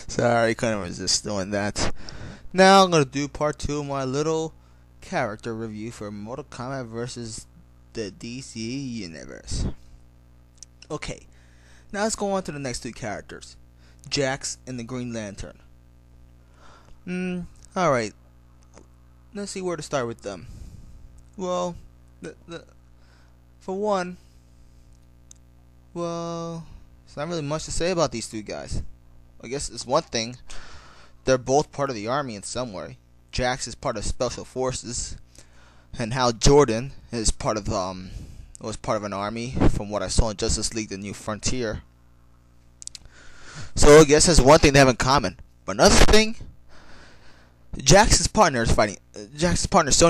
Sorry, couldn't resist doing that. Now I'm gonna do part 2 of my little character review for Mortal Kombat versus the DC Universe. Okay, now let's go on to the next 2 characters, Jax and the Green Lantern. Alright, let's see where to start with them. Well, for one, there's not really much to say about these 2 guys. I guess it's one thing, they're both part of the army in some way. Jax is part of Special Forces, and Hal Jordan is part of was part of an army from what I saw in Justice League: The New Frontier. So I guess that's one thing they have in common. But another thing, Jax's partner Sonya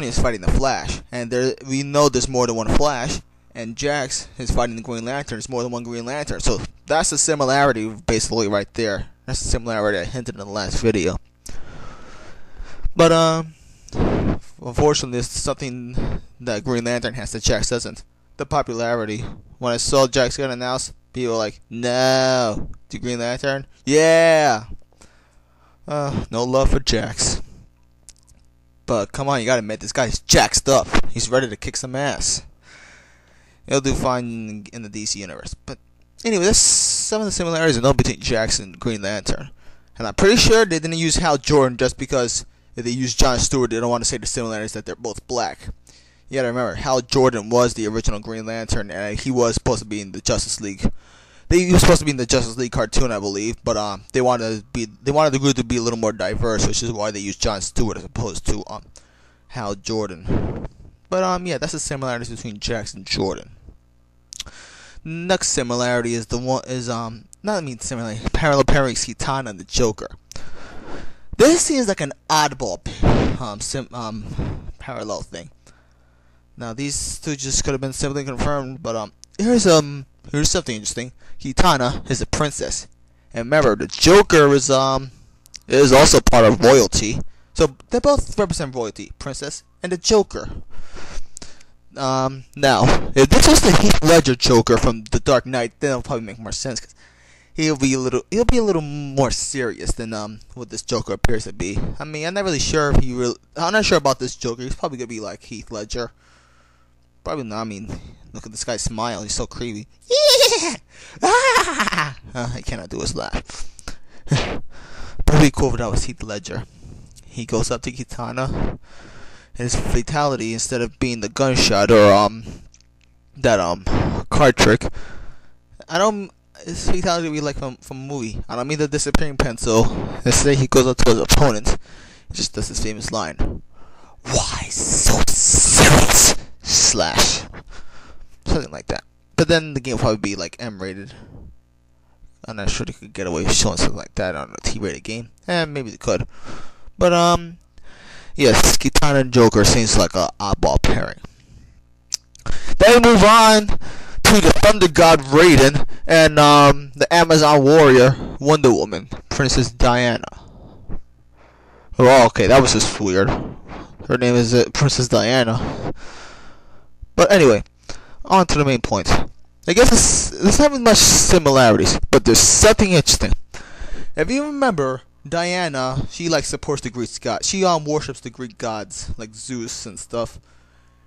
is fighting the Flash, and we know there's more than one Flash, and Jax is fighting the Green Lantern. There's more than one Green Lantern, so that's a similarity basically right there. That's a similarity I hinted in the last video. But unfortunately, it's something that Green Lantern has that Jax doesn't. The popularity. When I saw Jax get announced, people were like, "No, the Green Lantern, yeah." No love for Jax. But come on, you gotta admit, this guy's jaxed up. He's ready to kick some ass. He'll do fine in the DC universe. But anyway, there's some of the similarities I know between Jax and Green Lantern. And I'm pretty sure they didn't use Hal Jordan just because if they used John Stewart, they don't want to say the similarities that they're both black. You gotta remember, Hal Jordan was the original Green Lantern, and he was supposed to be in the Justice League. He was supposed to be in the Justice League cartoon, I believe, but they wanted the group to be a little more diverse, which is why they used John Stewart as opposed to Hal Jordan. But yeah, that's the similarities between Jax and Jordan. Next similarity is parallel pairing Kitana and the Joker. This seems like an oddball parallel thing. Now these 2 just could have been simply confirmed, but here's something interesting. Kitana is a princess, and remember the Joker is also part of royalty. So they both represent royalty, princess and the Joker. Now, if this was the Heath Ledger Joker from The Dark Knight, then it'll probably make more sense, because he'll be a little more serious than what this Joker appears to be. I mean, I'm not sure about this Joker. He's probably gonna be like Heath Ledger. Probably not. I mean, look at this guy's smile. He's so creepy. I cannot do his laugh. Probably cool if that was Heath Ledger. He goes up to Kitana. His fatality, instead of being the gunshot or that card trick, his fatality would be like from a movie. I don't mean the disappearing pencil. Instead, he goes up to his opponent. He just does his famous line, "Why so serious?" Slash. Something like that. But then the game will probably be like M-rated. I'm not sure they could get away with showing something like that on a T-rated game. Maybe they could. But yes, Kitana and Joker seems like a oddball pairing. Then we move on to the Thunder God Raiden and the Amazon Warrior Wonder Woman, Princess Diana. Oh, okay, that was just weird. Her name is Princess Diana. But anyway, on to the main point. I guess there's not much similarities, but there's something interesting. If you remember, Diana, she supports the Greek gods. She worships the Greek gods like Zeus and stuff.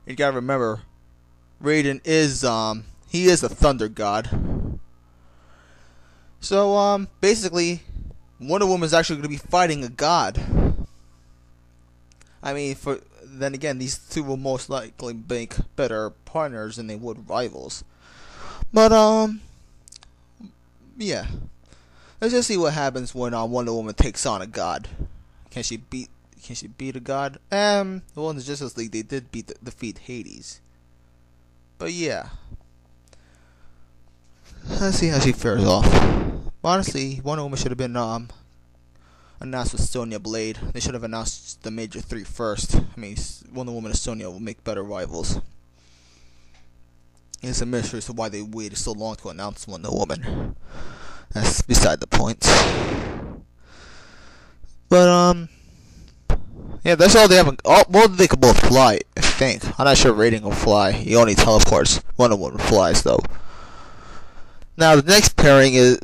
You gotta remember, Raiden is he is a thunder god. So basically, Wonder Woman is actually gonna be fighting a god. I mean, then again, these 2 will most likely make better partners than they would rivals. But yeah. Let's just see what happens when Wonder Woman takes on a god. Can she beat a god? Well, in the Justice League, they did defeat Hades. But yeah. Let's see how she fares off. Honestly, Wonder Woman should have been announced with Sonya Blade. They should have announced the major 3 first. I mean, Wonder Woman and Sonya will make better rivals. It's a mystery as to why they waited so long to announce Wonder Woman. That's beside the point. But yeah, that's all they have. Well, they can both fly, I think. I'm not sure Raiden will fly. He only teleports. Wonder Woman flies though. Now the next pairing is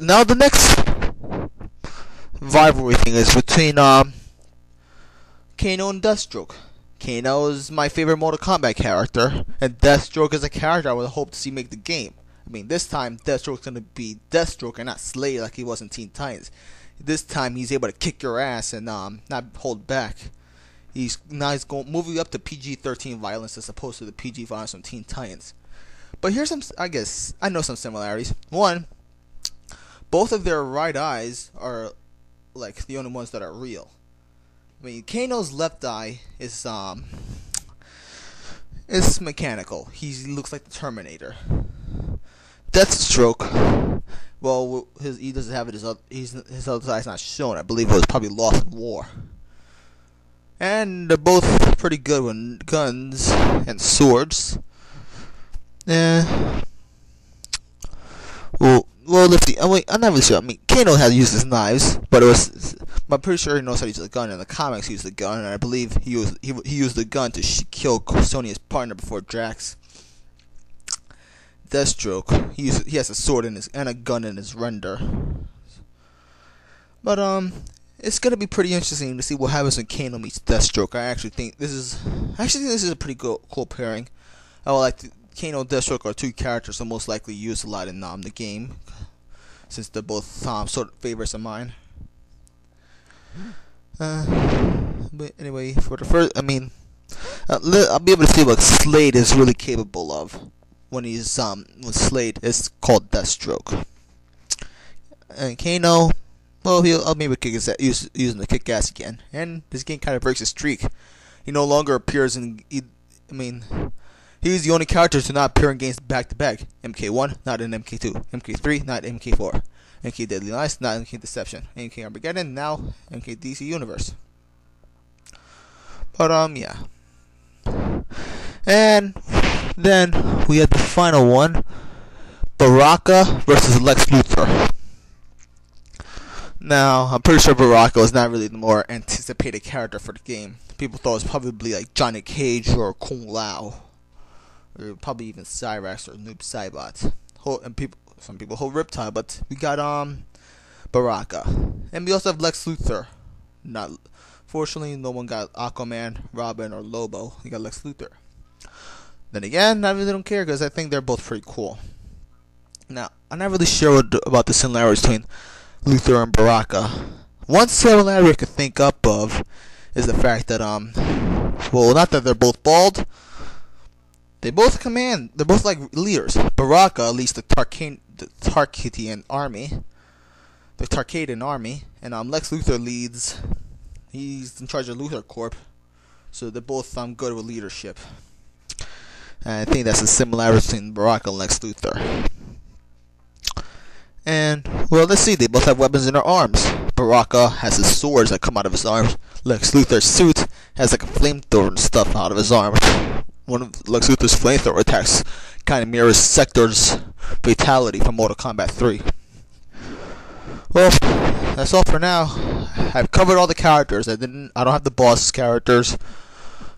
rivalry thing is between Kano and Deathstroke. Kano is my favorite Mortal Kombat character, and Deathstroke is a character I would hope to see make the game. I mean, this time Deathstroke's gonna be Deathstroke and not Slade like he was in Teen Titans. This time he's able to kick your ass and not hold back. He's going moving up to PG-13 violence as opposed to the PG violence from Teen Titans. But here's some, I know some similarities. One, both of their right eyes are like the only ones that are real. I mean, Kano's left eye is mechanical. He looks like the Terminator. Deathstroke, well, he doesn't have it. His other eye's not shown. I believe it was probably lost in war. And they're both pretty good with guns and swords. Let's see. I'm not really sure. I mean, Kano has used his knives, but I'm pretty sure he knows how to use a gun. In the comics, he used the gun, and I believe he used the gun to kill Sonya's partner before Drax. Deathstroke, he has a sword and a gun in his render. But it's gonna be pretty interesting to see what happens when Kano meets Deathstroke. I actually think this is a pretty cool pairing. I would like to. Kano and Deathstroke are two characters I'm most likely used a lot in the game, since they're both sort of favorites of mine. But anyway, for the first, I'll be able to see what Slade is really capable of when Slade is called Deathstroke. And Kano, well, I'll maybe kick his ass, using the kick ass again, and this game kind of breaks his streak. He no longer appears in. He's the only character to not appear in games back-to-back. MK1, not in MK2. MK3, not MK4. MK Deadly Alliance, not MK Deception. MK Armageddon, now MK DC Universe. But, yeah. And then we had the final one. Baraka versus Lex Luthor. Now, I'm pretty sure Baraka was not really the more anticipated character for the game. People thought it was probably like Johnny Cage or Kung Lao. Or probably even Cyrax or Noob Saibot. And some people hold Riptide, but we got Baraka. And we also have Lex Luthor. Fortunately, no one got Aquaman, Robin, or Lobo. We got Lex Luthor. Then again, I really don't care because I think they're both pretty cool. Now, I'm not really sure about the similarities between Luthor and Baraka. One similarity I could think up of is the fact that, not that they're both bald. They're both like leaders. Baraka leads the Tarkatian army. The Tarkatian army. And Lex Luthor leads. He's in charge of Luthor Corp. So they're both good with leadership. And I think that's a similarity between Baraka and Lex Luthor. And, well, let's see. They both have weapons in their arms. Baraka has his swords that come out of his arms. Lex Luthor's suit has like a flamethrower and stuff out of his arm. One of Lex Luthor's flamethrower attacks kind of mirrors Sector's fatality from Mortal Kombat 3. Well, that's all for now. I've covered all the characters. I don't have the boss characters.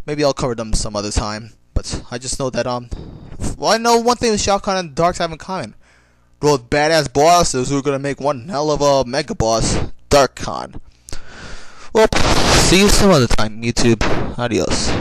Maybe I'll cover them some other time. But I just know that I know one thing that Shao Kahn and Darks have in common. Both badass bosses who are gonna make one hell of a mega boss, Dark Khan. Well, see you some other time, YouTube. Adios.